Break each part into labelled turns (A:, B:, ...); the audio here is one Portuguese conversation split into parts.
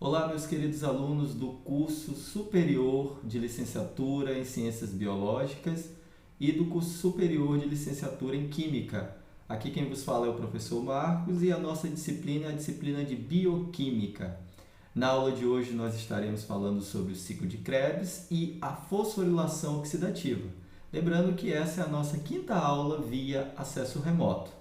A: Olá, meus queridos alunos do curso superior de licenciatura em Ciências Biológicas e do curso superior de licenciatura em Química. Aqui quem vos fala é o professor Marcos e a nossa disciplina é a disciplina de Bioquímica. Na aula de hoje nós estaremos falando sobre o ciclo de Krebs e a fosforilação oxidativa. Lembrando que essa é a nossa quinta aula via acesso remoto.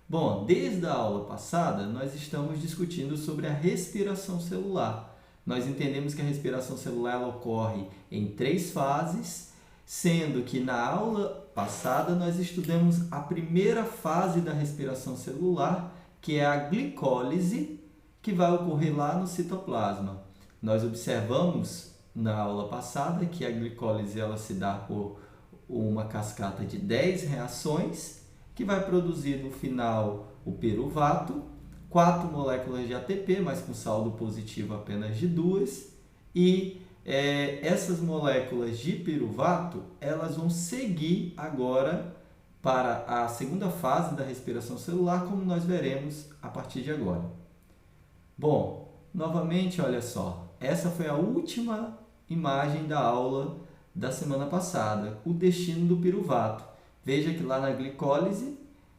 A: Bom, desde a aula passada, nós estamos discutindo sobre a respiração celular. Nós entendemos que a respiração celular ela ocorre em três fases, sendo que na aula passada nós estudamos a primeira fase da respiração celular, que é a glicólise, que vai ocorrer lá no citoplasma. Nós observamos na aula passada que a glicólise ela se dá por uma cascata de 10 reações, que vai produzir no final o piruvato, 4 moléculas de ATP, mas com saldo positivo apenas de 2, e essas moléculas de piruvato, elas vão seguir agora para a segunda fase da respiração celular, como nós veremos a partir de agora. Bom, novamente, olha só, essa foi a última imagem da aula da semana passada, o destino do piruvato. Veja que lá na glicólise,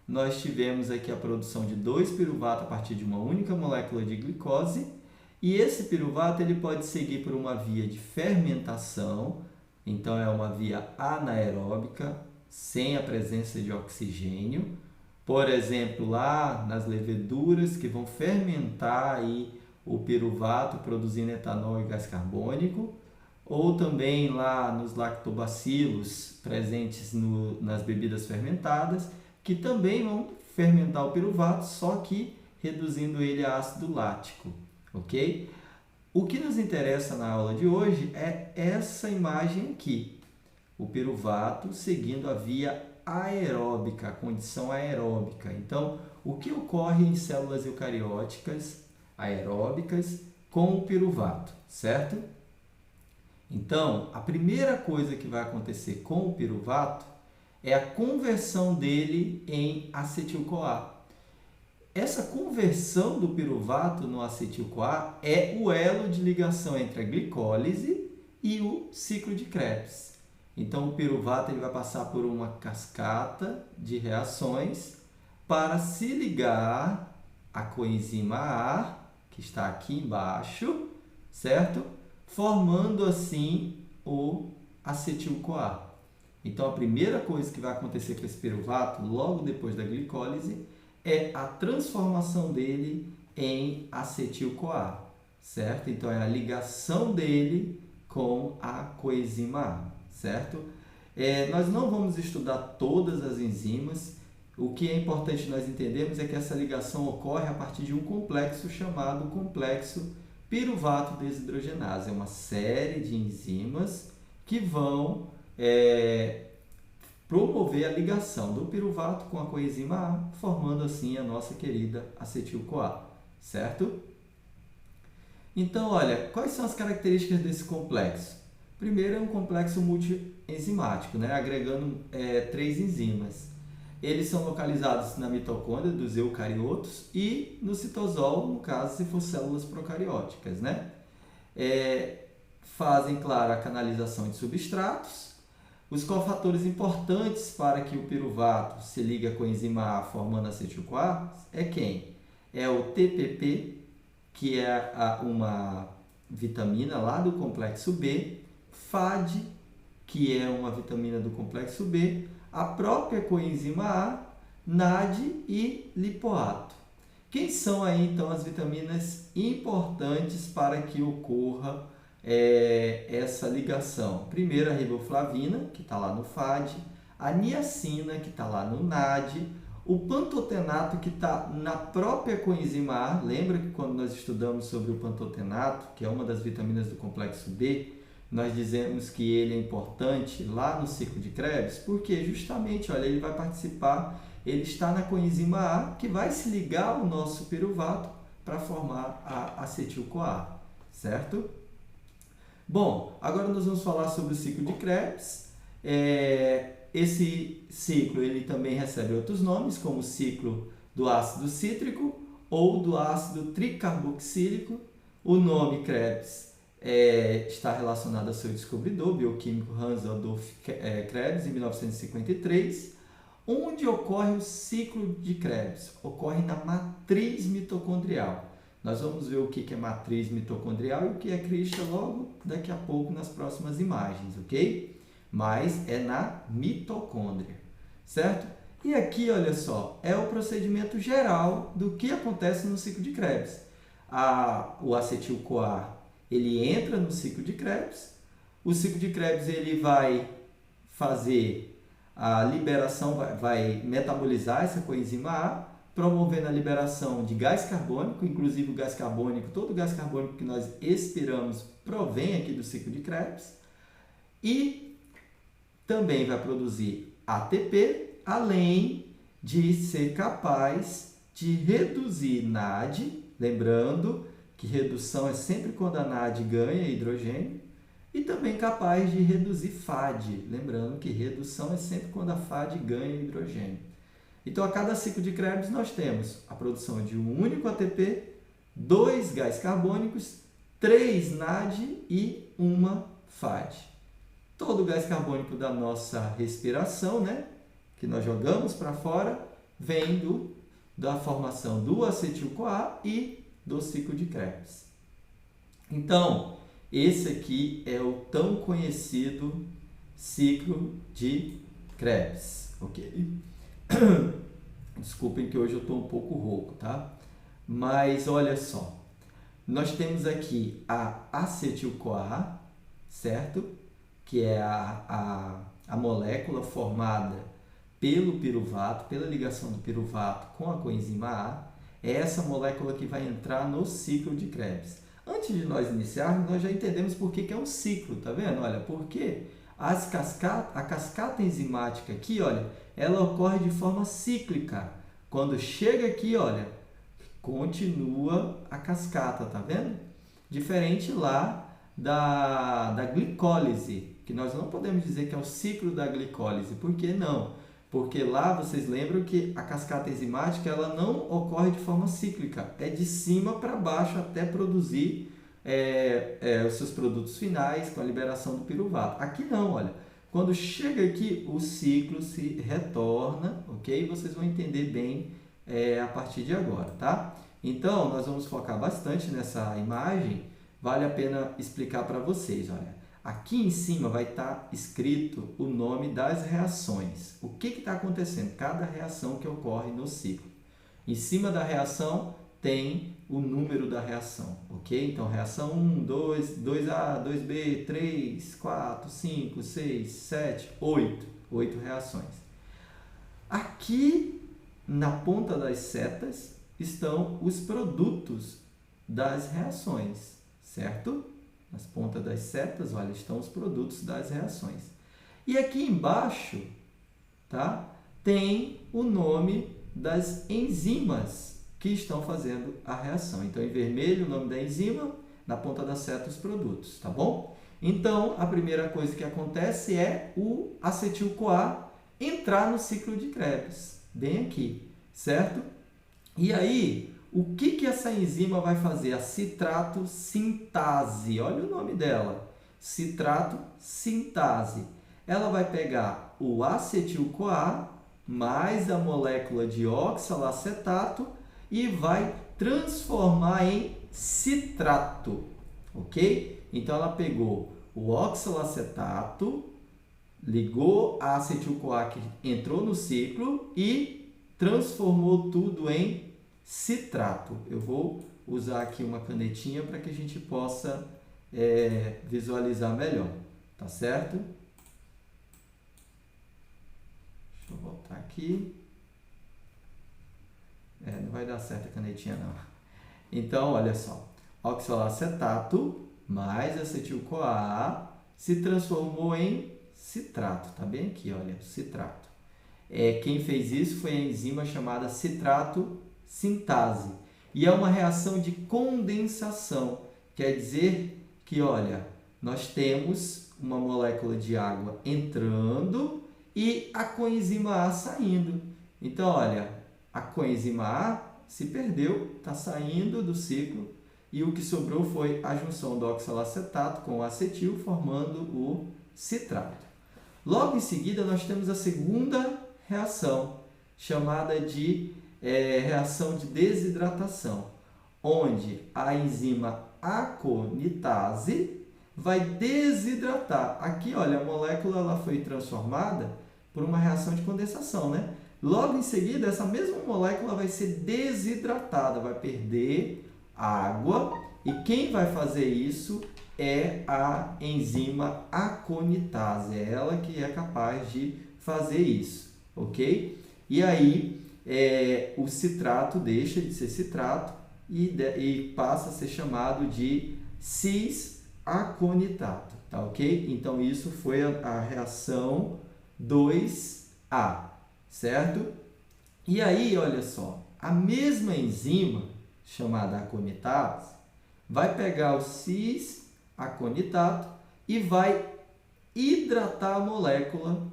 A: nós tivemos aqui a produção de 2 piruvatos a partir de uma única molécula de glicose, e esse piruvato ele pode seguir por uma via de fermentação, então é uma via anaeróbica, sem a presença de oxigênio. Por exemplo, lá nas leveduras que vão fermentar aí o piruvato produzindo etanol e gás carbônico, ou também lá nos lactobacilos presentes nas bebidas fermentadas, que também vão fermentar o piruvato, só que reduzindo ele a ácido lático, ok? O que nos interessa na aula de hoje é essa imagem aqui, o piruvato seguindo a via aeróbica, a condição aeróbica. Então, o que ocorre em células eucarióticas aeróbicas com o piruvato, certo? Então, a primeira coisa que vai acontecer com o piruvato é a conversão dele em acetil-CoA. Essa conversão do piruvato no acetil-CoA é o elo de ligação entre a glicólise e o ciclo de Krebs. Então, o piruvato ele vai passar por uma cascata de reações para se ligar à coenzima A, que está aqui embaixo, certo? Formando assim o acetil-CoA. Então, a primeira coisa que vai acontecer com esse piruvato, logo depois da glicólise, é a transformação dele em acetil-CoA, certo? Então, é a ligação dele com a coenzima A, certo? Nós não vamos estudar todas as enzimas. O que é importante nós entendermos é que essa ligação ocorre a partir de um complexo chamado complexo piruvato desidrogenase. É uma série de enzimas que vão promover a ligação do piruvato com a coenzima A, formando assim a nossa querida acetil-CoA, certo? Então, olha, quais são as características desse complexo? Primeiro é um complexo multienzimático, né? Agregando 3 enzimas. Eles são localizados na mitocôndria dos eucariotos e no citosol, no caso, se for células procarióticas, né? Fazem, claro, a canalização de substratos. Os cofatores importantes para que o piruvato se ligue com a enzima A formando acetil-CoA é quem? É o TPP, que é uma vitamina lá do complexo B, FAD, que é uma vitamina do complexo B, a própria coenzima A, NAD e lipoato. Quem são aí então as vitaminas importantes para que ocorra essa ligação? Primeiro a riboflavina, que está lá no FAD, a niacina, que está lá no NAD, o pantotenato, que está na própria coenzima A. Lembra que quando nós estudamos sobre o pantotenato, que é uma das vitaminas do complexo B, nós dizemos que ele é importante lá no ciclo de Krebs, porque justamente, olha, ele vai participar, ele está na coenzima A, que vai se ligar ao nosso piruvato para formar a acetil-CoA, certo? Bom, agora nós vamos falar sobre o ciclo de Krebs. Esse ciclo ele também recebe outros nomes, como o ciclo do ácido cítrico ou do ácido tricarboxílico, O nome Krebs está relacionado ao seu descobridor, bioquímico Hans Adolf Krebs, em 1953. Onde ocorre o ciclo de Krebs? Ocorre na matriz mitocondrial. Nós vamos ver o que é matriz mitocondrial e o que é crista logo daqui a pouco nas próximas imagens, ok? Mas é na mitocôndria, certo? E aqui, olha só, é o procedimento geral do que acontece no ciclo de Krebs. O acetil-CoA, ele entra no ciclo de Krebs. O ciclo de Krebs ele vai fazer a liberação, vai metabolizar essa coenzima A, promovendo a liberação de gás carbônico, inclusive o gás carbônico, todo o gás carbônico que nós expiramos provém aqui do ciclo de Krebs. E também vai produzir ATP, além de ser capaz de reduzir NAD, lembrando que redução é sempre quando a NAD ganha hidrogênio, e também capaz de reduzir FAD, lembrando que redução é sempre quando a FAD ganha hidrogênio. Então, a cada ciclo de Krebs, nós temos a produção de um único ATP, 2 gás carbônicos, 3 NAD e uma FAD. Todo o gás carbônico da nossa respiração, né, que nós jogamos para fora, vem da formação do acetil-CoA e do ciclo de Krebs. Então, esse aqui é o tão conhecido ciclo de Krebs, ok? Desculpem que hoje eu estou um pouco rouco, tá? Mas olha só, nós temos aqui a acetil-CoA, certo? Que é a molécula formada pelo piruvato, pela ligação do piruvato com a coenzima A. É essa molécula que vai entrar no ciclo de Krebs. Antes de nós iniciarmos, nós já entendemos por que é um ciclo, tá vendo? Olha, porque a cascata enzimática aqui, olha, ela ocorre de forma cíclica. Quando chega aqui, olha, continua a cascata, tá vendo? Diferente lá da glicólise, que nós não podemos dizer que é o ciclo da glicólise. Por que não? Porque lá vocês lembram que a cascata enzimática ela não ocorre de forma cíclica, é de cima para baixo até produzir os seus produtos finais com a liberação do piruvato. Aqui não, olha, quando chega aqui o ciclo se retorna, ok? Vocês vão entender bem a partir de agora, tá? Então, nós vamos focar bastante nessa imagem, vale a pena explicar para vocês, olha. Aqui em cima vai estar escrito o nome das reações. O que está acontecendo? Cada reação que ocorre no ciclo. Em cima da reação tem o número da reação, ok? Então, reação 1, 2, 2A, 2B, 3, 4, 5, 6, 7, 8. 8 reações. Aqui, na ponta das setas, estão os produtos das reações, certo? Nas pontas das setas, olha, estão os produtos das reações. E aqui embaixo, tá? Tem o nome das enzimas que estão fazendo a reação. Então, em vermelho, o nome da enzima, na ponta da seta, os produtos, tá bom? Então, a primeira coisa que acontece é o acetil-CoA entrar no ciclo de Krebs, bem aqui, certo? E aí, o que essa enzima vai fazer? A citrato sintase. Olha o nome dela. Citrato sintase. Ela vai pegar o acetil-CoA mais a molécula de oxalacetato e vai transformar em citrato. Ok? Então, ela pegou o oxalacetato, ligou a acetil-CoA que entrou no ciclo e transformou tudo em citrato. Eu vou usar aqui uma canetinha para que a gente possa visualizar melhor, tá certo? Deixa eu voltar aqui. Não vai dar certo a canetinha não. Então, olha só, oxalacetato mais acetil-CoA se transformou em citrato, tá bem aqui, olha, citrato. Quem fez isso foi a enzima chamada citrato sintase. E é uma reação de condensação. Quer dizer que, olha, nós temos uma molécula de água entrando e a coenzima A saindo. Então, olha, a coenzima A se perdeu, está saindo do ciclo e o que sobrou foi a junção do oxalacetato com o acetil, formando o citrato. Logo em seguida, nós temos a segunda reação, chamada de reação de desidratação, onde a enzima aconitase vai desidratar. Aqui, olha, a molécula ela foi transformada por uma reação de condensação, né? Logo em seguida, essa mesma molécula vai ser desidratada, vai perder água, e quem vai fazer isso é a enzima aconitase, é ela que é capaz de fazer isso, ok? E aí, o citrato deixa de ser citrato e passa a ser chamado de cis-aconitato, tá ok? Então, isso foi a reação 2A, certo? E aí, olha só, a mesma enzima, chamada aconitase, vai pegar o cis-aconitato e vai hidratar a molécula,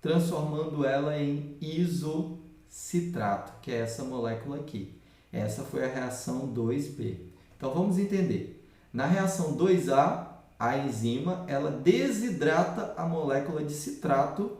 A: transformando ela em isocitrato, que é essa molécula aqui. Essa foi a reação 2B. Então, vamos entender. Na reação 2A, a enzima ela desidrata a molécula de citrato,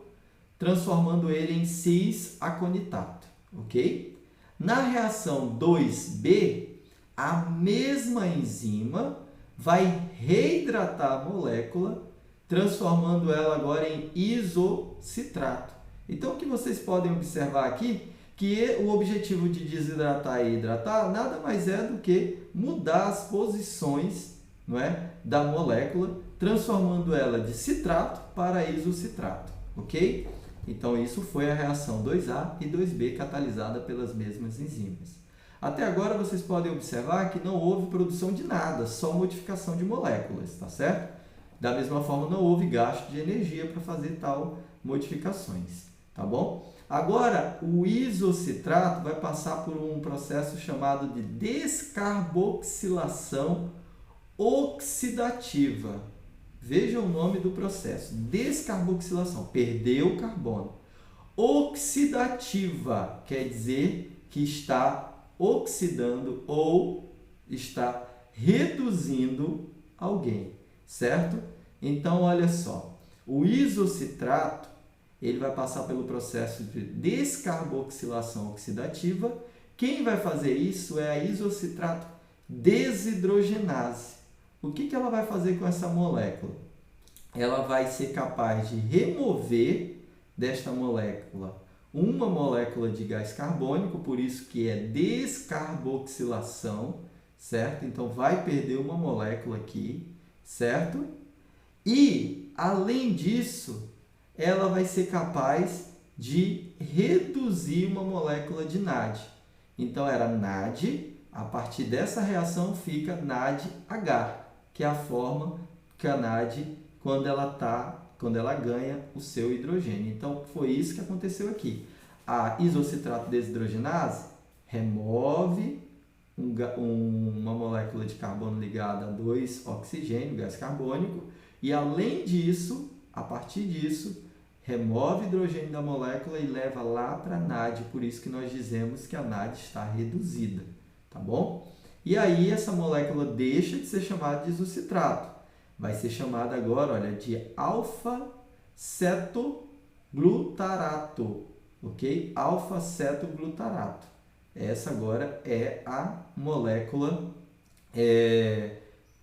A: transformando ele em cis-aconitato, ok? Na reação 2B, a mesma enzima vai reidratar a molécula, transformando ela agora em isocitrato. Então, o que vocês podem observar aqui, que o objetivo de desidratar e hidratar nada mais é do que mudar as posições, não é, da molécula, transformando ela de citrato para isocitrato, ok? Então, isso foi a reação 2A e 2B catalisada pelas mesmas enzimas. Até agora, vocês podem observar que não houve produção de nada, só modificação de moléculas, tá certo? Da mesma forma, não houve gasto de energia para fazer tal modificações, tá bom? Agora, o isocitrato vai passar por um processo chamado de descarboxilação oxidativa. Veja o nome do processo, descarboxilação, perdeu o carbono. Oxidativa quer dizer que está oxidando ou está reduzindo alguém, certo? Então, olha só, o isocitrato ele vai passar pelo processo de descarboxilação oxidativa. Quem vai fazer isso é a isocitrato desidrogenase. O que ela vai fazer com essa molécula? Ela vai ser capaz de remover desta molécula uma molécula de gás carbônico, por isso que é descarboxilação, certo? Então, vai perder uma molécula aqui, certo? E, além disso, ela vai ser capaz de reduzir uma molécula de NAD. Então, era NAD, a partir dessa reação fica NADH, que é a forma que a NAD, quando ela ganha o seu hidrogênio. Então, foi isso que aconteceu aqui. A isocitrato desidrogenase remove uma molécula de carbono ligada a 2 oxigênio, gás carbônico, e além disso, a partir disso, remove o hidrogênio da molécula e leva lá para a NAD, por isso que nós dizemos que a NAD está reduzida, tá bom? E aí essa molécula deixa de ser chamada de isocitrato, vai ser chamada agora, olha, de alfa-cetoglutarato, ok? Alfa-cetoglutarato. Essa agora é a molécula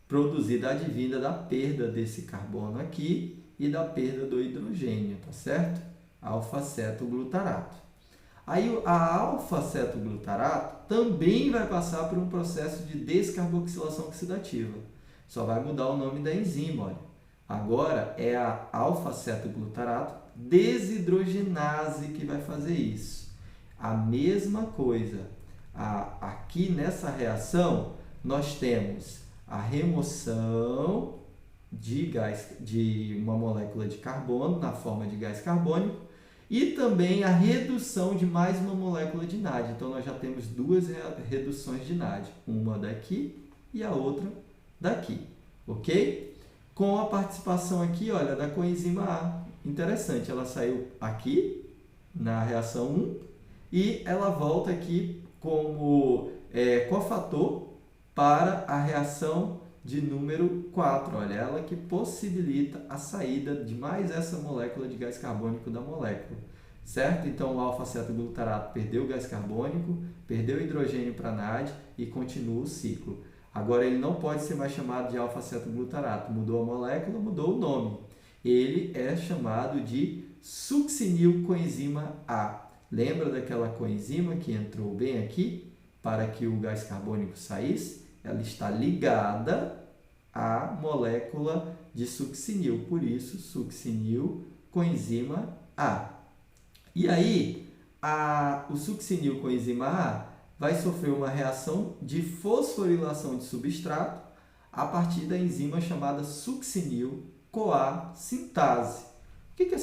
A: produzida advinda da perda desse carbono aqui e da perda do hidrogênio, tá certo? Alfa-cetoglutarato. Aí a alfa-cetoglutarato também vai passar por um processo de descarboxilação oxidativa. Só vai mudar o nome da enzima, olha. Agora é a alfa-cetoglutarato desidrogenase que vai fazer isso. A mesma coisa. Aqui nessa reação, nós temos a remoção de uma molécula de carbono na forma de gás carbônico e também a redução de mais uma molécula de NAD. Então, nós já temos duas reduções de NAD, uma daqui e a outra daqui, ok? Com a participação aqui, olha, da coenzima A. Interessante, ela saiu aqui na reação 1 e ela volta aqui como cofator para a reação de número 4. Olha, ela que possibilita a saída de mais essa molécula de gás carbônico da molécula. Certo? Então, o alfa-cetoglutarato perdeu o gás carbônico, perdeu o hidrogênio para a NAD e continua o ciclo. Agora, ele não pode ser mais chamado de alfa-cetoglutarato. Mudou a molécula, mudou o nome. Ele é chamado de succinilcoenzima A. Lembra daquela coenzima que entrou bem aqui para que o gás carbônico saísse? Ela está ligada à molécula de succinil, por isso succinilcoenzima A. E aí, o succinilcoenzima A vai sofrer uma reação de fosforilação de substrato a partir da enzima chamada succinil-CoA sintase. O que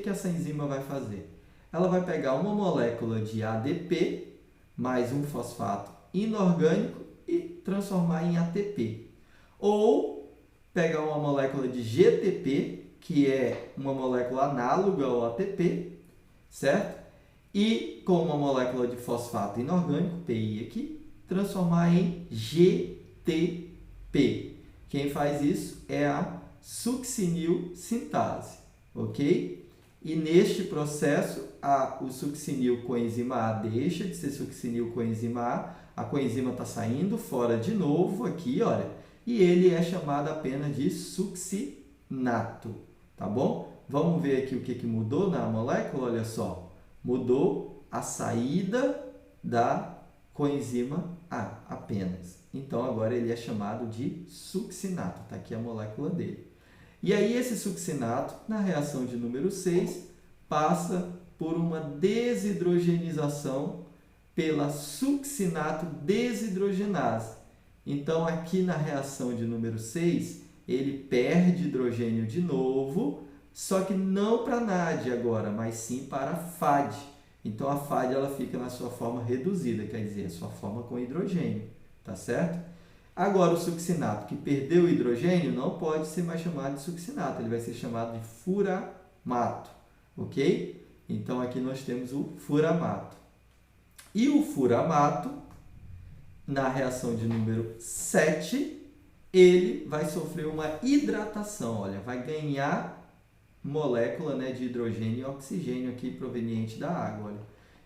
A: essa enzima vai fazer? Ela vai pegar uma molécula de ADP mais um fosfato inorgânico e transformar em ATP. Ou pegar uma molécula de GTP, que é uma molécula análoga ao ATP, certo? E com uma molécula de fosfato inorgânico, PI aqui, transformar em GTP. Quem faz isso é a succinil sintase, ok? E neste processo, o succinilcoenzima A deixa de ser succinilcoenzima A coenzima está saindo fora de novo aqui, olha, e ele é chamado apenas de succinato, tá bom? Vamos ver aqui o que mudou na molécula, olha só. Mudou a saída da coenzima A apenas. Então, agora ele é chamado de succinato, está aqui a molécula dele. E aí, esse succinato, na reação de número 6, passa por uma desidrogenização pela succinato desidrogenase. Então, aqui na reação de número 6, ele perde hidrogênio de novo, só que não para a NAD agora, mas sim para a FAD. Então, a FAD ela fica na sua forma reduzida, quer dizer, a sua forma com hidrogênio, tá certo? Agora, o succinato que perdeu o hidrogênio não pode ser mais chamado de succinato, ele vai ser chamado de furamato, ok? Então, aqui nós temos o furamato. E o furamato, na reação de número 7, ele vai sofrer uma hidratação, olha, vai ganhar molécula, né, de hidrogênio e oxigênio aqui proveniente da água, olha.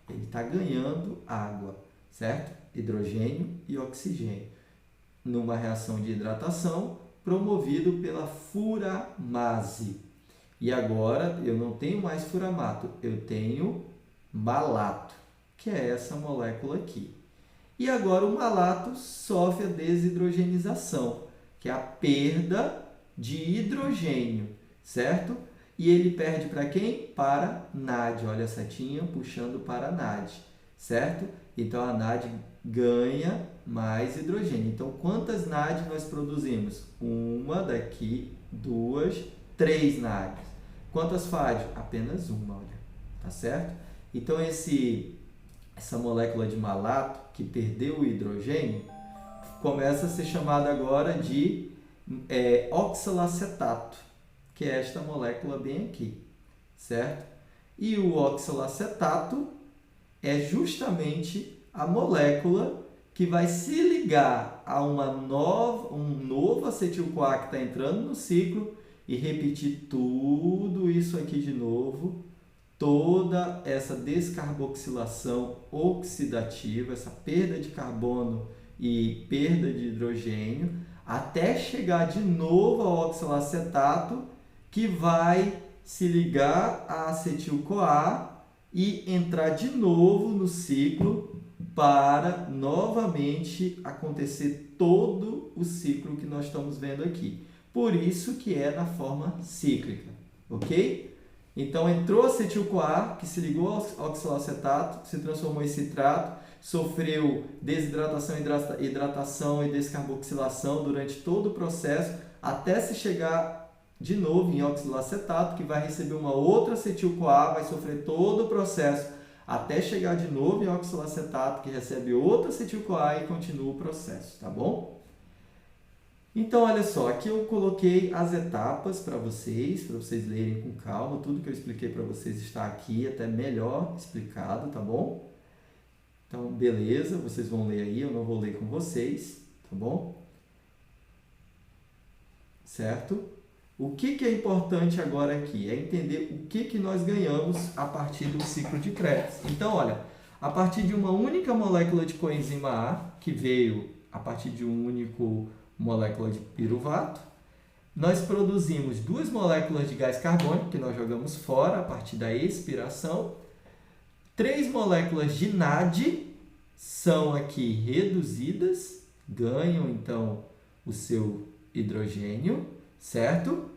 A: Ele está ganhando água, certo? Hidrogênio e oxigênio. Numa reação de hidratação promovido pela furamase. E agora eu não tenho mais furamato, eu tenho malato, que é essa molécula aqui. E agora o malato sofre a desidrogenização, que é a perda de hidrogênio, certo? E ele perde para quem? Para NAD. Olha a setinha puxando para a NAD, certo? Então a NAD ganha mais hidrogênio. Então, quantas NAD nós produzimos? Uma daqui, 2, 3 NADs. Quantas FAD? Apenas uma, olha. Tá certo? Então, essa molécula de malato, que perdeu o hidrogênio, começa a ser chamada agora de oxalacetato, que é esta molécula bem aqui, certo? E o oxalacetato é justamente a molécula que vai se ligar a um novo acetil-CoA que está entrando no ciclo e repetir tudo isso aqui de novo, toda essa descarboxilação oxidativa, essa perda de carbono e perda de hidrogênio, até chegar de novo ao oxalacetato, que vai se ligar a acetil-CoA e entrar de novo no ciclo para novamente acontecer todo o ciclo que nós estamos vendo aqui. Por isso que é na forma cíclica, ok? Então, entrou acetil-CoA, que se ligou ao oxalacetato, se transformou em citrato, sofreu desidratação, hidratação e descarboxilação durante todo o processo, até se chegar de novo em oxalacetato, que vai receber uma outra acetil-CoA, vai sofrer todo o processo, até chegar de novo em oxalacetato, que recebe outra acetil-CoA e continua o processo, tá bom? Então, olha só, aqui eu coloquei as etapas para vocês lerem com calma. Tudo que eu expliquei para vocês está aqui, até melhor explicado, tá bom? Então, beleza, vocês vão ler aí, eu não vou ler com vocês. tá bom? Certo? O que é importante agora aqui? É entender o que nós ganhamos a partir do ciclo de Krebs. Então, olha, a partir de uma única molécula de coenzima A, que veio a partir de um único molécula de piruvato, nós produzimos 2 moléculas de gás carbônico, que nós jogamos fora a partir da expiração, 3 moléculas de NAD são aqui reduzidas, ganham então o seu hidrogênio, certo?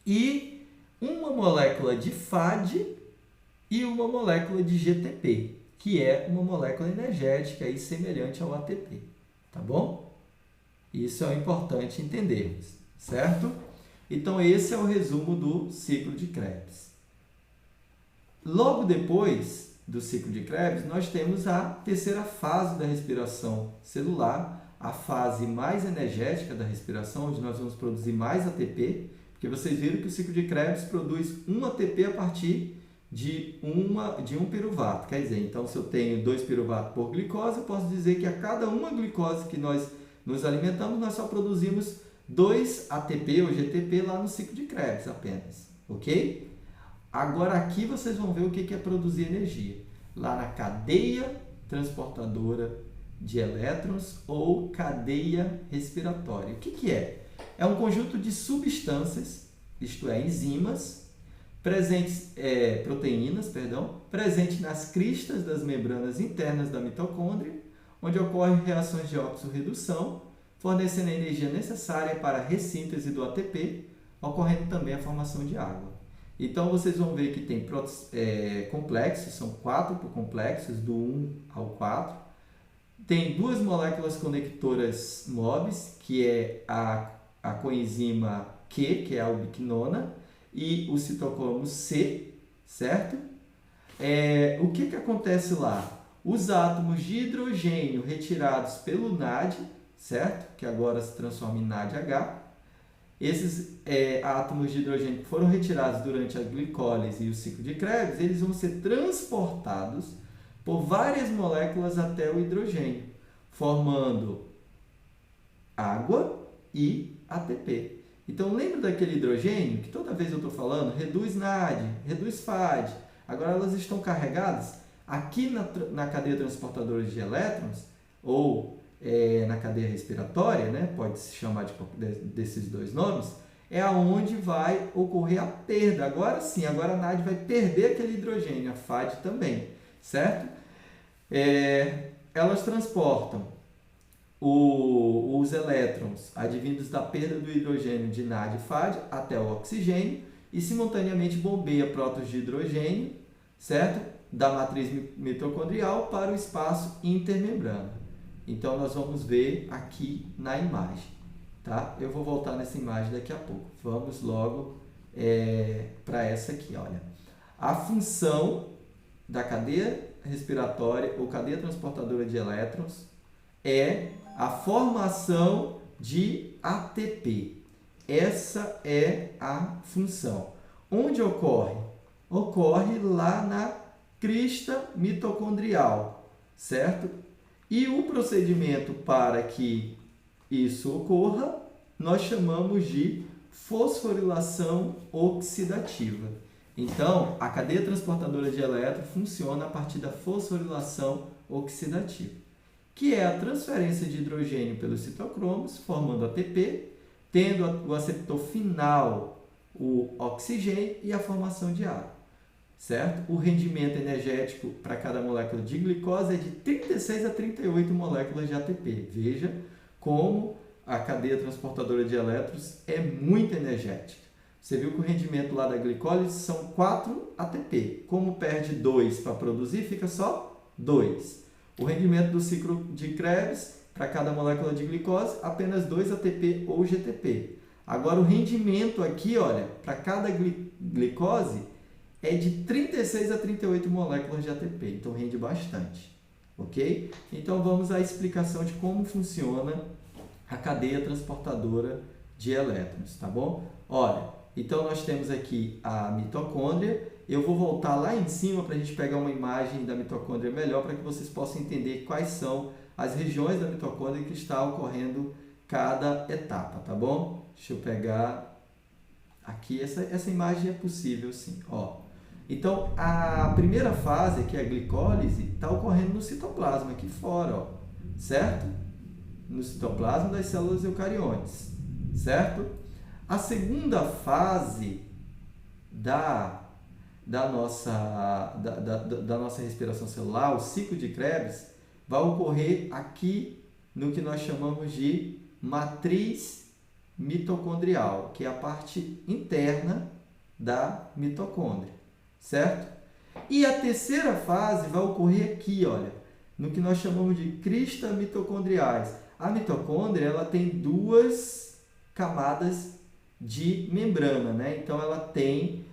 A: E uma molécula de FAD e uma molécula de GTP, que é uma molécula energética e semelhante ao ATP, tá bom? Isso é importante entendermos, certo? Então, esse é o resumo do ciclo de Krebs. Logo depois do ciclo de Krebs, nós temos a terceira fase da respiração celular, a fase mais energética da respiração, onde nós vamos produzir mais ATP, porque vocês viram que o ciclo de Krebs produz um ATP a partir de um piruvato. Quer dizer, então, se eu tenho 2 piruvatos por glicose, eu posso dizer que a cada uma glicose que nós nos alimentamos, nós só produzimos 2 ATP ou GTP lá no ciclo de Krebs apenas, ok? Agora aqui vocês vão ver o que é produzir energia. Lá na cadeia transportadora de elétrons ou cadeia respiratória. O que é? É um conjunto de substâncias, isto é, enzimas, proteínas, presentes nas cristas das membranas internas da mitocôndria, onde ocorrem reações de oxorredução, fornecendo a energia necessária para a ressíntese do ATP, ocorrendo também a formação de água. Então, vocês vão ver que tem complexos, são 4 complexos, do 1 ao 4. Tem 2 moléculas conectoras MOBs, que é a coenzima Q, que é a ubiquinona, e o citocromo C, certo? O que acontece lá? Os átomos de hidrogênio retirados pelo NAD, certo? Que agora se transforma em NADH. Esses átomos de hidrogênio que foram retirados durante a glicólise e o ciclo de Krebs, eles vão ser transportados por várias moléculas até o hidrogênio, formando água e ATP. Então, lembra daquele hidrogênio que toda vez eu estou falando, reduz NAD, reduz FAD. Agora elas estão carregadas aqui na cadeia transportadora de elétrons, ou na cadeia respiratória, né? Pode se chamar desses 2 nomes, é aonde vai ocorrer a perda. Agora sim, agora a NAD vai perder aquele hidrogênio, a FAD também, certo? Elas transportam os elétrons advindos da perda do hidrogênio de NAD e FAD até o oxigênio e simultaneamente bombeia prótons de hidrogênio, certo? Da matriz mitocondrial para o espaço intermembrana. Então, nós vamos ver aqui na imagem, tá? Eu vou voltar nessa imagem daqui a pouco. Vamos logo para essa aqui, olha. A função da cadeia respiratória ou cadeia transportadora de elétrons é a formação de ATP. Essa é a função. Onde ocorre? Ocorre lá na crista mitocondrial, certo? E o procedimento para que isso ocorra, nós chamamos de fosforilação oxidativa. Então, a cadeia transportadora de elétrons funciona a partir da fosforilação oxidativa, que é a transferência de hidrogênio pelos citocromos, formando ATP, tendo o aceptor final, o oxigênio, e a formação de água. Certo? O rendimento energético para cada molécula de glicose é de 36 a 38 moléculas de ATP. Veja como a cadeia transportadora de elétrons é muito energética. Você viu que o rendimento lá da glicólise são 4 ATP. Como perde 2 para produzir, fica só 2. O rendimento do ciclo de Krebs, para cada molécula de glicose, apenas 2 ATP ou GTP. Agora, o rendimento aqui, olha, para cada glicose, é de 36 a 38 moléculas de ATP, então rende bastante, ok? Então vamos à explicação de como funciona a cadeia transportadora de elétrons, tá bom? Olha, então nós temos aqui a mitocôndria, eu vou voltar lá em cima para a gente pegar uma imagem da mitocôndria melhor para que vocês possam entender quais são as regiões da mitocôndria que está ocorrendo cada etapa, tá bom? Deixa eu pegar aqui, essa imagem é possível sim, ó. Então, a primeira fase, que é a glicólise, está ocorrendo no citoplasma, aqui fora, ó, certo? No citoplasma das células eucariontes, certo? A segunda fase da nossa respiração celular, o ciclo de Krebs, vai ocorrer aqui no que nós chamamos de matriz mitocondrial, que é a parte interna da mitocôndria, certo? E a terceira fase vai ocorrer aqui, olha, no que nós chamamos de cristas mitocondriais. A mitocôndria, ela tem duas camadas de membrana, né? Então, ela tem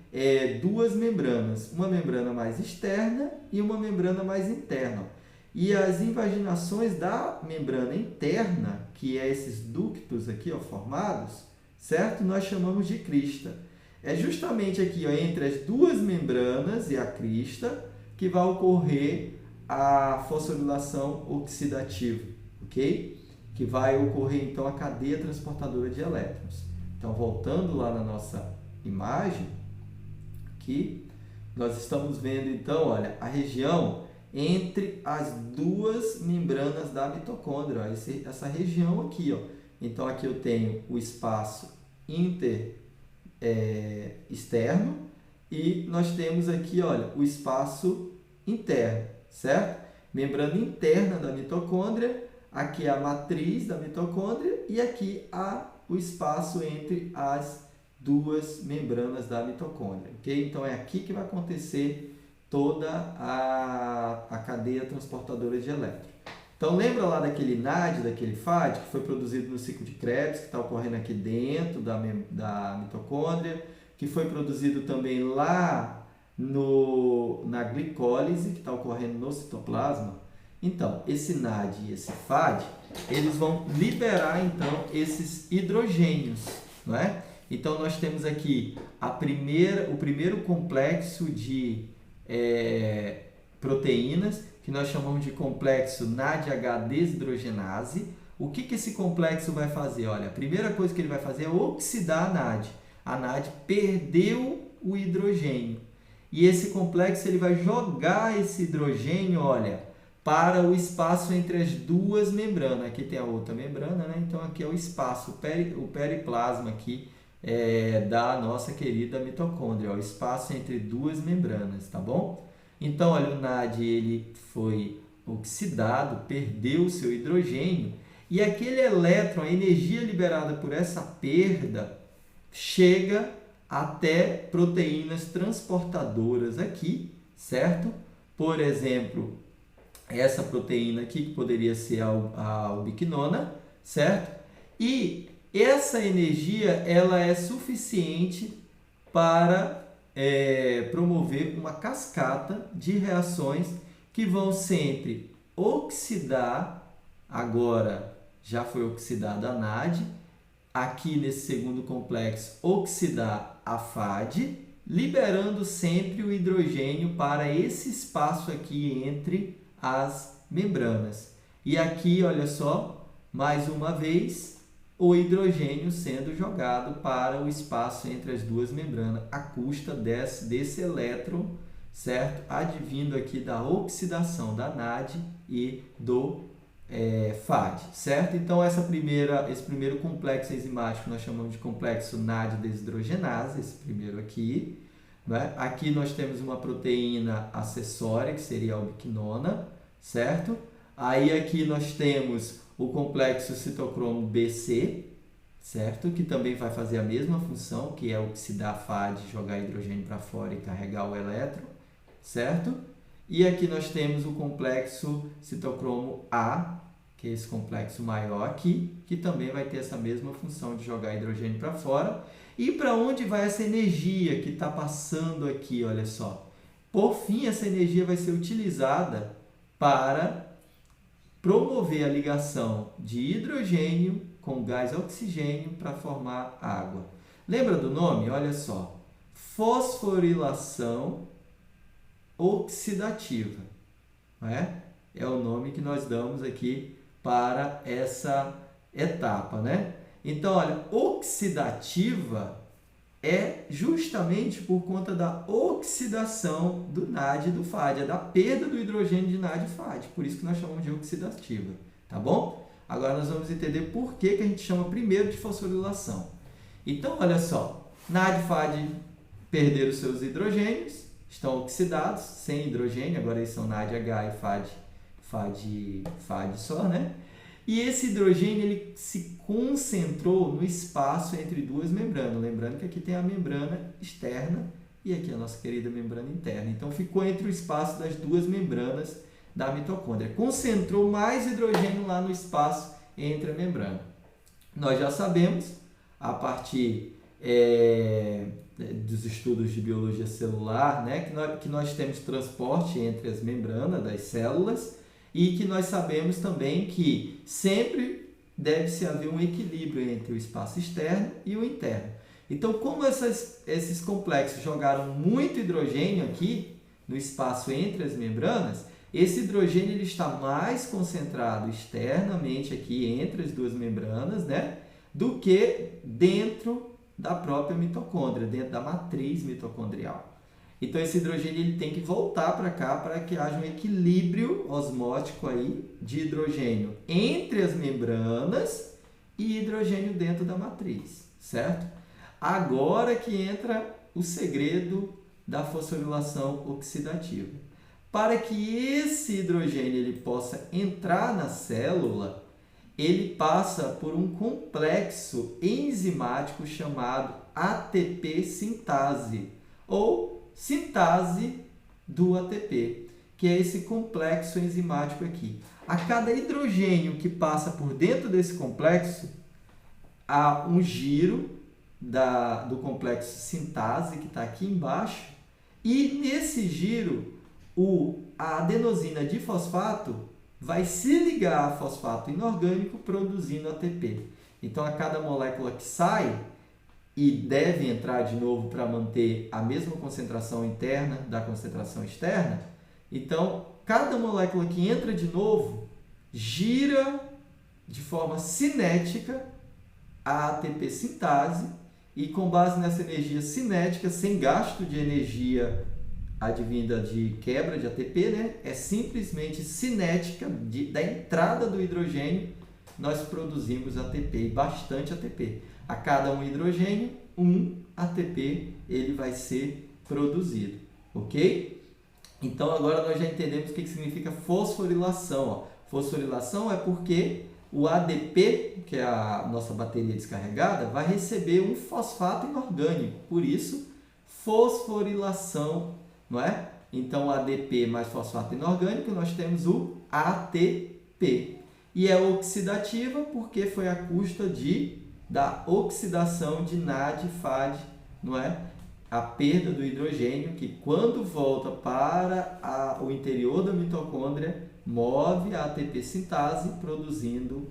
A: duas membranas, uma membrana mais externa e uma membrana mais interna. E as invaginações da membrana interna, que é esses ductos aqui, ó, formados, certo? Nós chamamos de crista. É justamente aqui, ó, entre as duas membranas e a crista que vai ocorrer a fosforilação oxidativa, ok? Que vai ocorrer, então, a cadeia transportadora de elétrons. Então, voltando lá na nossa imagem, aqui, nós estamos vendo, então, olha, a região entre as duas membranas da mitocôndria, ó, essa região aqui, ó. Então, aqui eu tenho o espaço externo e nós temos aqui, olha, o espaço interno, certo? Membrana interna da mitocôndria, aqui é a matriz da mitocôndria e aqui o espaço entre as duas membranas da mitocôndria, ok? Então, é aqui que vai acontecer toda a cadeia transportadora de elétrons. Então, lembra lá daquele NAD, daquele FAD, que foi produzido no ciclo de Krebs, que está ocorrendo aqui dentro da mitocôndria, que foi produzido também lá na glicólise, que está ocorrendo no citoplasma? Então, esse NAD e esse FAD, eles vão liberar, então, esses hidrogênios, não é? Então, nós temos aqui o primeiro complexo de proteínas, que nós chamamos de complexo NADH desidrogenase. O que esse complexo vai fazer? Olha, a primeira coisa que ele vai fazer é oxidar a NAD. A NAD perdeu o hidrogênio. E esse complexo ele vai jogar esse hidrogênio, olha, para o espaço entre as duas membranas. Aqui tem a outra membrana, né? Então, aqui é o espaço, o periplasma aqui, da nossa querida mitocôndria, o espaço entre duas membranas, tá bom? Então, olha, o NAD ele foi oxidado, perdeu o seu hidrogênio, e aquele elétron, a energia liberada por essa perda, chega até proteínas transportadoras aqui, certo? Por exemplo, essa proteína aqui, que poderia ser a ubiquinona, certo? E essa energia ela é suficiente para promover uma cascata de reações que vão sempre oxidar, agora já foi oxidada a NAD, aqui nesse segundo complexo oxidar a FAD, liberando sempre o hidrogênio para esse espaço aqui entre as membranas. E aqui, olha só, mais uma vez, o hidrogênio sendo jogado para o espaço entre as duas membranas, à custa desse elétron, certo? Advindo aqui da oxidação da NAD e do FAD, certo? Então, esse primeiro complexo enzimático nós chamamos de complexo NAD desidrogenase, esse primeiro aqui, né? Aqui nós temos uma proteína acessória, que seria a ubiquinona, certo? Aí aqui nós temos o complexo citocromo BC, certo? Que também vai fazer a mesma função, que é oxidar a FAD, jogar hidrogênio para fora e carregar o elétron, certo? E aqui nós temos o complexo citocromo A, que é esse complexo maior aqui, que também vai ter essa mesma função de jogar hidrogênio para fora. E para onde vai essa energia que está passando aqui, olha só? Por fim, essa energia vai ser utilizada para promover a ligação de hidrogênio com gás oxigênio para formar água. Lembra do nome? Olha só. Fosforilação oxidativa. Não é? É o nome que nós damos aqui para essa etapa, né? Então, olha, oxidativa é justamente por conta da oxidação do NAD e do FAD, é da perda do hidrogênio de NAD e FAD, por isso que nós chamamos de oxidativa, tá bom? Agora nós vamos entender por que a gente chama primeiro de fosforilação. Então, olha só, NAD e FAD perderam seus hidrogênios, estão oxidados, sem hidrogênio, agora eles são NADH e FAD só, né? E esse hidrogênio ele se concentrou no espaço entre duas membranas. Lembrando que aqui tem a membrana externa e aqui a nossa querida membrana interna. Então, ficou entre o espaço das duas membranas da mitocôndria. Concentrou mais hidrogênio lá no espaço entre a membrana. Nós já sabemos, a partir dos estudos de biologia celular, né, que nós temos transporte entre as membranas das células, e que nós sabemos também que sempre deve-se haver um equilíbrio entre o espaço externo e o interno. Então, como esses complexos jogaram muito hidrogênio aqui no espaço entre as membranas, esse hidrogênio ele está mais concentrado externamente aqui entre as duas membranas, né, do que dentro da própria mitocôndria, dentro da matriz mitocondrial. Então, esse hidrogênio ele tem que voltar para cá para que haja um equilíbrio osmótico aí de hidrogênio entre as membranas e hidrogênio dentro da matriz, certo? Agora que entra o segredo da fosforilação oxidativa. Para que esse hidrogênio ele possa entrar na célula, ele passa por um complexo enzimático chamado ATP sintase, ou sintase do ATP, que é esse complexo enzimático aqui. A cada hidrogênio que passa por dentro desse complexo, há um giro do complexo sintase, que está aqui embaixo, e nesse giro, a adenosina difosfato vai se ligar a fosfato inorgânico produzindo ATP. Então, a cada molécula que sai, e deve entrar de novo para manter a mesma concentração interna da concentração externa, então, cada molécula que entra de novo gira de forma cinética a ATP sintase e, com base nessa energia cinética, sem gasto de energia advinda de quebra de ATP, né? É simplesmente cinética da entrada do hidrogênio, nós produzimos ATP, e bastante ATP. A cada um hidrogênio, um ATP ele vai ser produzido, ok? Então, agora nós já entendemos o que significa fosforilação. Ó. Fosforilação é porque o ADP, que é a nossa bateria descarregada, vai receber um fosfato inorgânico. Por isso, fosforilação, não é? Então, ADP mais fosfato inorgânico, nós temos o ATP. E é oxidativa porque foi à custa da oxidação de NAD e FAD, não é? A perda do hidrogênio, que quando volta para o interior da mitocôndria, move a ATP sintase, produzindo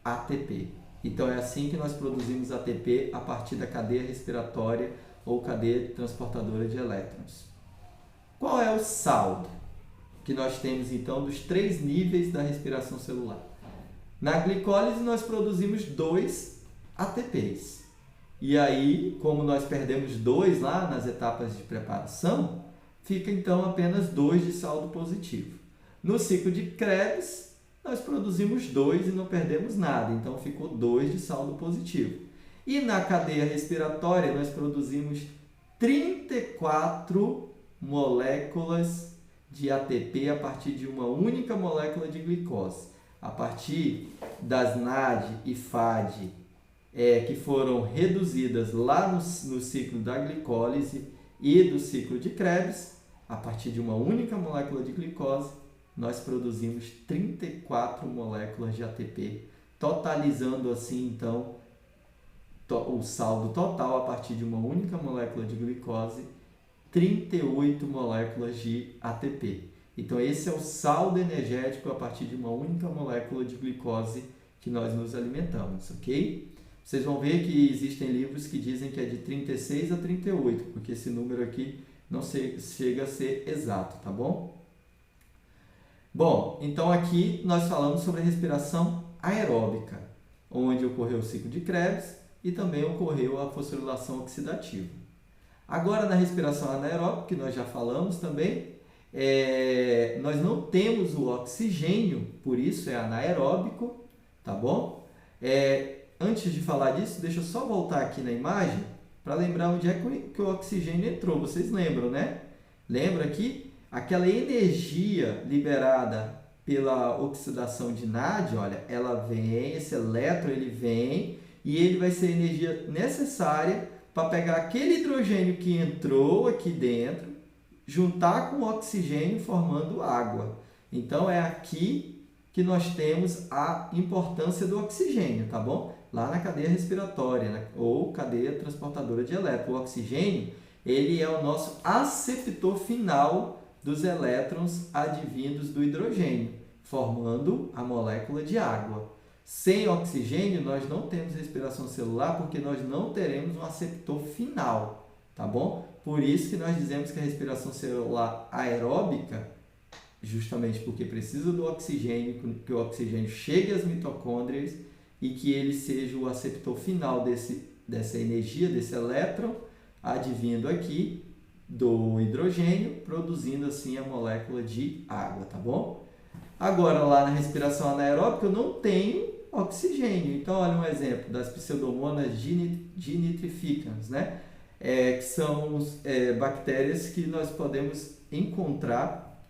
A: ATP. Então, é assim que nós produzimos ATP a partir da cadeia respiratória ou cadeia transportadora de elétrons. Qual é o saldo que nós temos, então, dos 3 níveis da respiração celular? Na glicólise, nós produzimos 2 ATPs. E aí, como nós perdemos 2 lá nas etapas de preparação, fica então apenas 2 de saldo positivo. No ciclo de Krebs, nós produzimos 2 e não perdemos nada, então ficou 2 de saldo positivo. E na cadeia respiratória, nós produzimos 34 moléculas de ATP a partir de uma única molécula de glicose. A partir das NAD e FAD, que foram reduzidas lá no ciclo da glicólise e do ciclo de Krebs, a partir de uma única molécula de glicose, nós produzimos 34 moléculas de ATP, totalizando assim, então, o saldo total a partir de uma única molécula de glicose, 38 moléculas de ATP. Então, esse é o saldo energético a partir de uma única molécula de glicose que nós nos alimentamos, ok? Vocês vão ver que existem livros que dizem que é de 36 a 38, porque esse número aqui não chega a ser exato, tá bom? Bom, então aqui nós falamos sobre a respiração aeróbica, onde ocorreu o ciclo de Krebs e também ocorreu a fosforilação oxidativa. Agora, na respiração anaeróbica, que nós já falamos também, nós não temos o oxigênio, por isso é anaeróbico, tá bom? Antes de falar disso, deixa eu só voltar aqui na imagem para lembrar onde é que o oxigênio entrou. Vocês lembram, né? Lembra que aquela energia liberada pela oxidação de NAD, olha, ela vem, esse elétron ele vem e ele vai ser a energia necessária para pegar aquele hidrogênio que entrou aqui dentro, juntar com o oxigênio formando água. Então é aqui que nós temos a importância do oxigênio, tá bom? Lá na cadeia respiratória, né? Ou cadeia transportadora de elétrons. O oxigênio, ele é o nosso aceptor final dos elétrons advindos do hidrogênio, formando a molécula de água. Sem oxigênio, nós não temos respiração celular porque nós não teremos um aceptor final, tá bom? Por isso que nós dizemos que a respiração celular aeróbica, justamente porque precisa do oxigênio, que o oxigênio chegue às mitocôndrias e que ele seja o aceptor final dessa energia, desse elétron, advindo aqui do hidrogênio, produzindo assim a molécula de água, tá bom? Agora, lá na respiração anaeróbica, eu não tenho oxigênio. Então, olha um exemplo das pseudomonas dinitrificans, né? Que são bactérias que nós podemos encontrar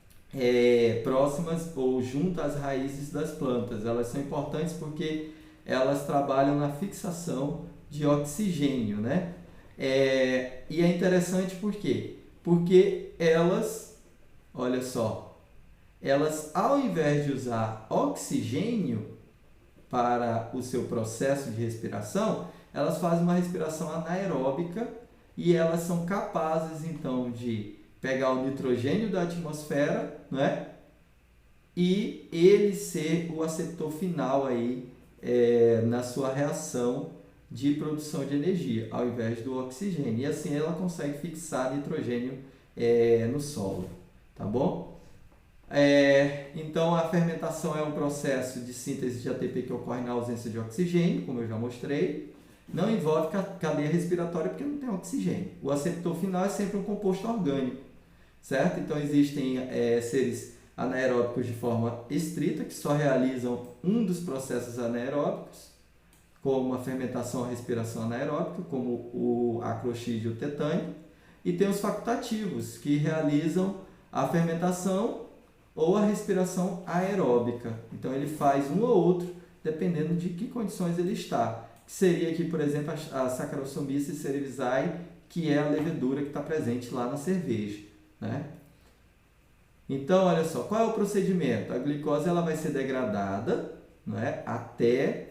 A: próximas ou junto às raízes das plantas. Elas são importantes porque elas trabalham na fixação de oxigênio, né? E é interessante por quê? Porque elas, olha só, elas ao invés de usar oxigênio para o seu processo de respiração, elas fazem uma respiração anaeróbica e elas são capazes então de pegar o nitrogênio da atmosfera, né? E ele ser o aceptor final aí na sua reação de produção de energia, ao invés do oxigênio. E assim ela consegue fixar nitrogênio no solo, tá bom? Então a fermentação é um processo de síntese de ATP que ocorre na ausência de oxigênio, como eu já mostrei. Não envolve cadeia respiratória porque não tem oxigênio. O aceptor final é sempre um composto orgânico, certo? Então existem seres anaeróbicos de forma estrita que só realizam um dos processos anaeróbicos, como a fermentação, a respiração anaeróbica, como o acroxídeo tetânico, e tem os facultativos que realizam a fermentação ou a respiração aeróbica. Então ele faz um ou outro dependendo de que condições ele está. Que seria aqui, por exemplo, a Saccharomyces cerevisiae, que é a levedura que está presente lá na cerveja, né? Então, olha só, qual é o procedimento? A glicose ela vai ser degradada, né, até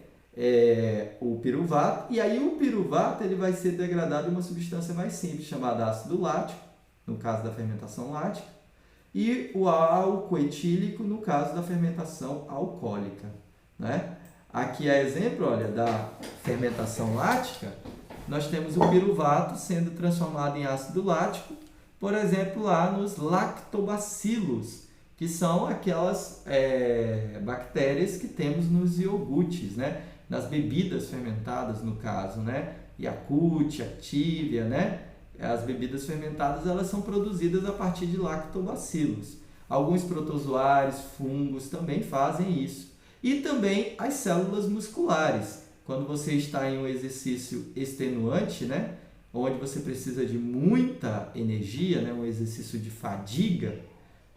A: o piruvato, e aí o piruvato ele vai ser degradado em uma substância mais simples, chamada ácido lático, no caso da fermentação lática, e o álcool etílico, no caso da fermentação alcoólica, né? Aqui é exemplo, olha, da fermentação lática, nós temos o piruvato sendo transformado em ácido lático, por exemplo, lá nos lactobacilos, que são aquelas bactérias que temos nos iogurtes, né? Nas bebidas fermentadas, no caso, né? Yakult, Activia, né? As bebidas fermentadas elas são produzidas a partir de lactobacilos. Alguns protozoários, fungos também fazem isso. E também as células musculares. Quando você está em um exercício extenuante, né? Onde você precisa de muita energia, né? Um exercício de fadiga,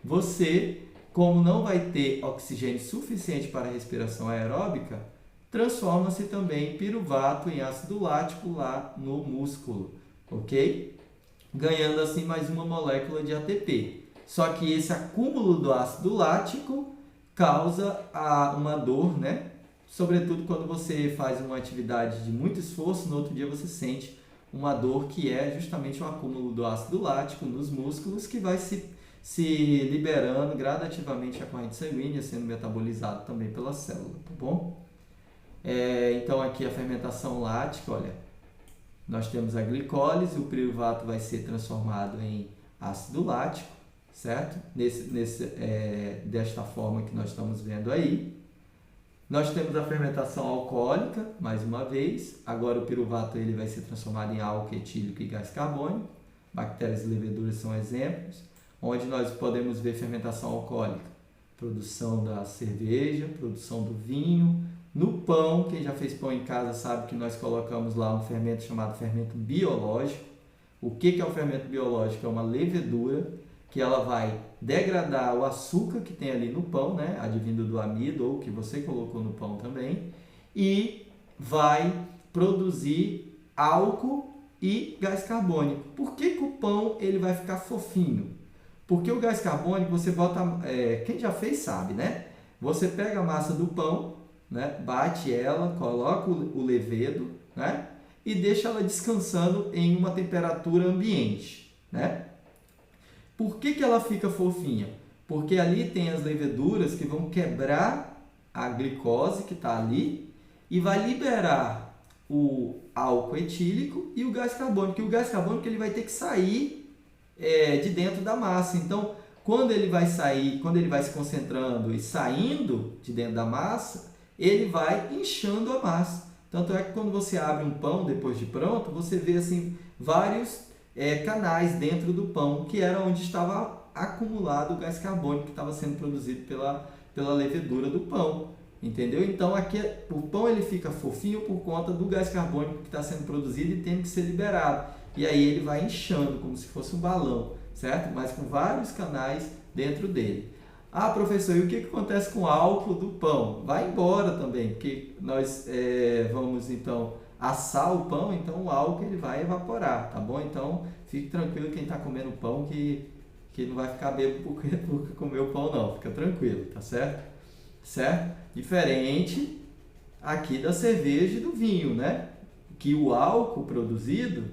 A: você, como não vai ter oxigênio suficiente para a respiração aeróbica, transforma-se também em piruvato, em ácido lático lá no músculo, ok? Ganhando assim mais uma molécula de ATP. Só que esse acúmulo do ácido lático causa uma dor, né? Sobretudo quando você faz uma atividade de muito esforço, no outro dia você sente uma dor que é justamente o acúmulo do ácido lático nos músculos que vai se liberando gradativamente a corrente sanguínea, sendo metabolizado também pela célula, tá bom? Então aqui a fermentação lática, olha, nós temos a glicólise, o piruvato vai ser transformado em ácido lático certo? Desta forma que nós estamos vendo aí. Nós temos a fermentação alcoólica, mais uma vez. Agora o piruvato ele vai ser transformado em álcool etílico e gás carbônico. Bactérias e leveduras são exemplos. Onde nós podemos ver fermentação alcoólica. Produção da cerveja, produção do vinho. No pão, quem já fez pão em casa sabe que nós colocamos lá um fermento chamado fermento biológico. O que é o fermento biológico? É uma levedura que ela vai degradar o açúcar que tem ali no pão, né, advindo do amido ou que você colocou no pão também, e vai produzir álcool e gás carbônico. Por que o pão ele vai ficar fofinho? Porque o gás carbônico você bota, quem já fez sabe, né? Você pega a massa do pão, né, bate ela, coloca o levedo, né, e deixa ela descansando em uma temperatura ambiente, né? Por que ela fica fofinha? Porque ali tem as leveduras que vão quebrar a glicose que está ali e vai liberar o álcool etílico e o gás carbônico. E o gás carbônico ele vai ter que sair de dentro da massa. Então, quando ele vai sair, quando ele vai se concentrando e saindo de dentro da massa, ele vai inchando a massa. Tanto é que quando você abre um pão depois de pronto, você vê assim vários canais dentro do pão, que era onde estava acumulado o gás carbônico que estava sendo produzido pela levedura do pão, entendeu? Então aqui o pão ele fica fofinho por conta do gás carbônico que está sendo produzido e tem que ser liberado, e aí ele vai inchando como se fosse um balão, certo? Mas com vários canais dentro dele. Ah, professor, e o que acontece com o álcool do pão? Vai embora também, porque nós vamos então assar o pão, então o álcool ele vai evaporar, tá bom? Então fique tranquilo quem está comendo pão que não vai ficar bêbado porque comeu o pão não, fica tranquilo, tá certo? Certo? Diferente aqui da cerveja e do vinho, né? Que o álcool produzido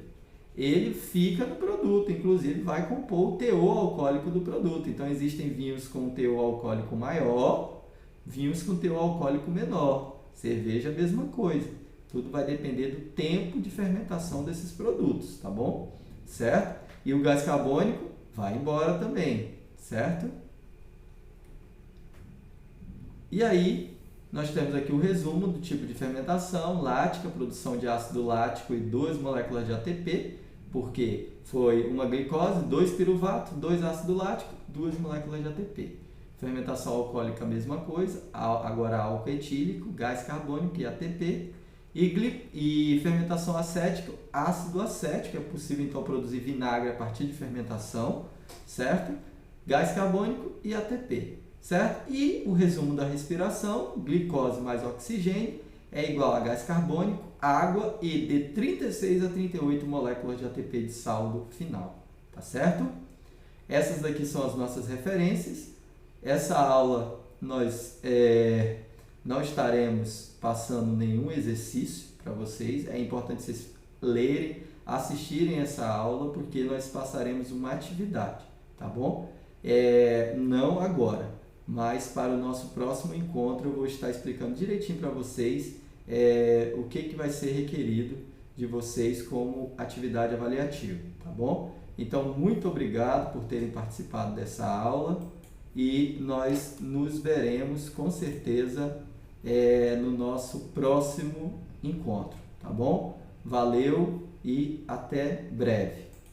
A: ele fica no produto, inclusive vai compor o teor alcoólico do produto. Então existem vinhos com teor alcoólico maior, vinhos com teor alcoólico menor, cerveja a mesma coisa. Tudo vai depender do tempo de fermentação desses produtos, tá bom? Certo? E o gás carbônico vai embora também, certo? E aí, nós temos aqui o resumo do tipo de fermentação lática, produção de ácido lático e 2 moléculas de ATP, porque foi uma glicose, 2 piruvato, 2 ácido lático, 2 moléculas de ATP. Fermentação alcoólica, a mesma coisa, agora álcool etílico, gás carbônico e ATP. E fermentação acética, ácido acético, é possível então produzir vinagre a partir de fermentação, certo? Gás carbônico e ATP, certo? E o resumo da respiração, glicose mais oxigênio é igual a gás carbônico, água e de 36 a 38 moléculas de ATP de saldo final, tá certo? Essas daqui são as nossas referências. Essa aula nós não estaremos passando nenhum exercício para vocês. É importante vocês lerem, assistirem essa aula, porque nós passaremos uma atividade, tá bom? Não agora, mas para o nosso próximo encontro eu vou estar explicando direitinho para vocês o que vai ser requerido de vocês como atividade avaliativa, tá bom? Então, muito obrigado por terem participado dessa aula e nós nos veremos com certeza no nosso próximo encontro, tá bom? Valeu e até breve.